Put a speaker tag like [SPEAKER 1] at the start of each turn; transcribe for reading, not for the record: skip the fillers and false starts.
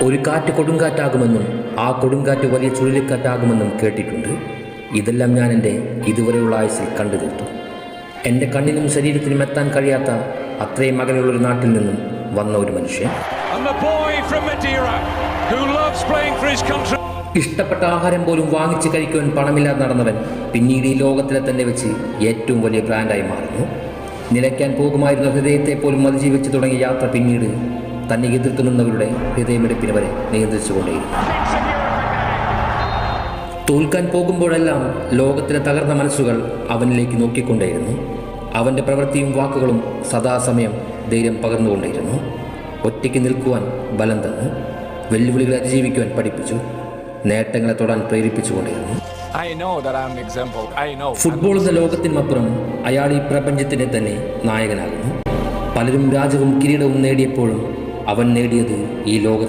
[SPEAKER 1] ഒരു കാറ്റ് കൊടുങ്കാറ്റാകുമെന്നും ആ കൊടുങ്കാറ്റ് വലിയ ചുഴലിക്കാറ്റാകുമെന്നും കേട്ടിട്ടുണ്ട്. ഇതെല്ലാം ഞാൻ എൻ്റെ ഇതുവരെയുള്ള ആയുസ്സിൽ കണ്ടു തീർത്തു. എൻ്റെ കണ്ണിനും ശരീരത്തിനും എത്താൻ കഴിയാത്ത അത്രയും അകലെയുള്ളൊരു നാട്ടിൽ നിന്നും വന്ന ഒരു മനുഷ്യൻ. ഇഷ്ടപ്പെട്ട ആഹാരം പോലും വാങ്ങിച്ച് കഴിക്കുവാൻ പണമില്ലാതെ നടന്നവൻ പിന്നീട് ഈ ലോകത്തിലെ തന്നെ വെച്ച് ഏറ്റവും വലിയ ബ്രാൻഡായി മാറുന്നു. നിലയ്ക്കാൻ പോകുമായിരുന്ന ഹൃദയത്തെ പോലും അതിജീവിച്ച് തുടങ്ങിയ യാത്ര പിന്നീട് തന്നെ എതിർത്തു നിന്നവരുടെ ഹൃദയമിടിപ്പിന് വരെ നിയന്ത്രിച്ചുകൊണ്ടേയിരുന്നു. തോൽക്കാൻ പോകുമ്പോഴെല്ലാം ലോകത്തിലെ തകർന്ന മനസ്സുകൾ അവനിലേക്ക് നോക്കിക്കൊണ്ടേയിരുന്നു. അവൻ്റെ പ്രവൃത്തിയും വാക്കുകളും സദാസമയം ധൈര്യം പകർന്നുകൊണ്ടേയിരുന്നു. ഒറ്റയ്ക്ക് നിൽക്കുവാൻ ബലം തന്നു, വെല്ലുവിളികളെ അതിജീവിക്കുവാൻ പഠിപ്പിച്ചു, നേട്ടങ്ങളെ തൊടാൻ പ്രേരിപ്പിച്ചുകൊണ്ടിരുന്നു. ഫുട്ബോൾ എന്ന ലോകത്തിനുമപ്പുറം അയാൾ ഈ പ്രപഞ്ചത്തിൻ്റെ തന്നെ നായകനാകുന്നു. പലരും രാജ്യവും കിരീടവും നേടിയപ്പോഴും അവൻ നേടിയത് ഈ ലോകത്ത്